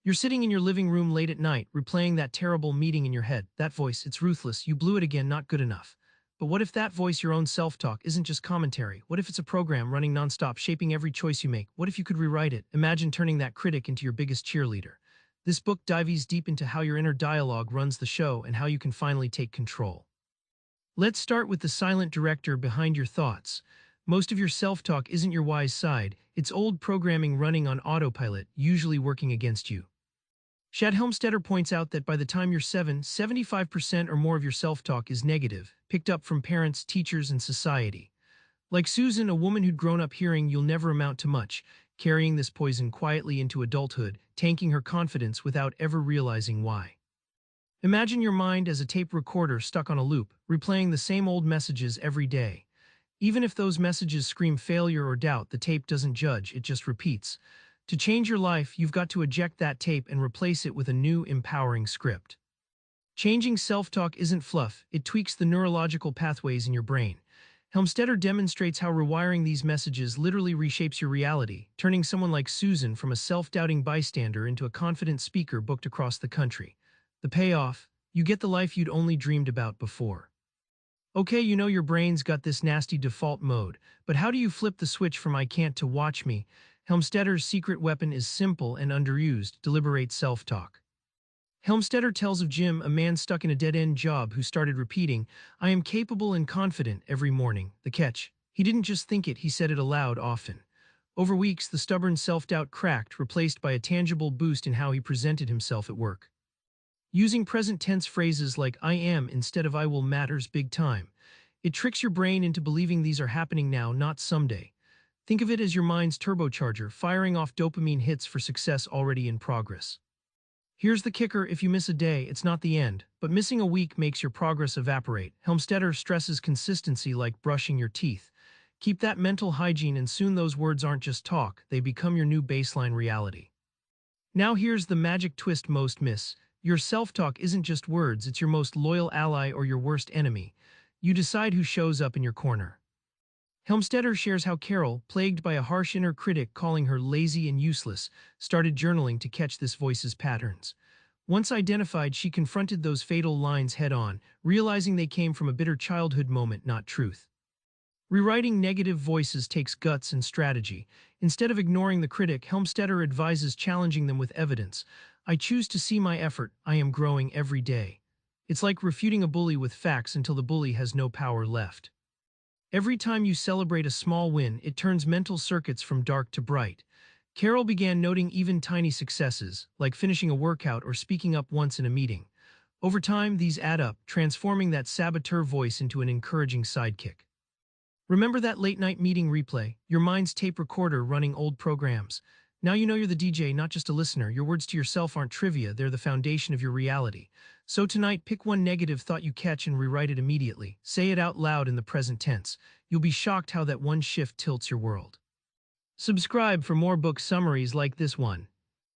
You're sitting in your living room late at night, replaying that terrible meeting in your head. That voice, it's ruthless. You blew it again, not good enough. But what if that voice, your own self-talk, isn't just commentary? What if it's a program running nonstop, shaping every choice you make? What if you could rewrite it? Imagine turning that critic into your biggest cheerleader. This book dives deep into how your inner dialogue runs the show and how you can finally take control. Let's start with the silent director behind your thoughts. Most of your self-talk isn't your wise side, it's old programming running on autopilot, usually working against you. Shad Helmstetter points out that by the time you're 75% or more of your self-talk is negative, picked up from parents, teachers, and society. Like Susan, a woman who'd grown up hearing "you'll never amount to much," carrying this poison quietly into adulthood, tanking her confidence without ever realizing why. Imagine your mind as a tape recorder stuck on a loop, replaying the same old messages every day. Even if those messages scream failure or doubt, the tape doesn't judge, it just repeats. To change your life, you've got to eject that tape and replace it with a new, empowering script. Changing self-talk isn't fluff, it tweaks the neurological pathways in your brain. Helmstetter demonstrates how rewiring these messages literally reshapes your reality, turning someone like Susan from a self-doubting bystander into a confident speaker booked across the country. The payoff? You get the life you'd only dreamed about before. Okay, you know your brain's got this nasty default mode, but how do you flip the switch from "I can't" to "watch me"? Helmstetter's secret weapon is simple and underused: deliberate self-talk. Helmstetter tells of Jim, a man stuck in a dead-end job, who started repeating, "I am capable and confident" every morning. The catch? He didn't just think it, he said it aloud often. Over weeks, the stubborn self-doubt cracked, replaced by a tangible boost in how he presented himself at work. Using present tense phrases like "I am" instead of "I will" matters big time. It tricks your brain into believing these are happening now, not someday. Think of it as your mind's turbocharger, firing off dopamine hits for success already in progress. Here's the kicker: if you miss a day, it's not the end, but missing a week makes your progress evaporate. Helmstetter stresses consistency like brushing your teeth. Keep that mental hygiene and soon those words aren't just talk, they become your new baseline reality. Now here's the magic twist most miss. Your self-talk isn't just words, it's your most loyal ally or your worst enemy. You decide who shows up in your corner. Helmstetter shares how Carol, plagued by a harsh inner critic calling her lazy and useless, started journaling to catch this voice's patterns. Once identified, she confronted those fatal lines head-on, realizing they came from a bitter childhood moment, not truth. Rewriting negative voices takes guts and strategy. Instead of ignoring the critic, Helmstetter advises challenging them with evidence. "I choose to see my effort. I am growing every day." It's like refuting a bully with facts until the bully has no power left. Every time you celebrate a small win, it turns mental circuits from dark to bright. Carol began noting even tiny successes, like finishing a workout or speaking up once in a meeting. Over time, these add up, transforming that saboteur voice into an encouraging sidekick. Remember that late-night meeting replay, your mind's tape recorder running old programs? Now you know you're the DJ, not just a listener. Your words to yourself aren't trivia, they're the foundation of your reality. So tonight, pick one negative thought you catch and rewrite it immediately. Say it out loud in the present tense. You'll be shocked how that one shift tilts your world. Subscribe for more book summaries like this one.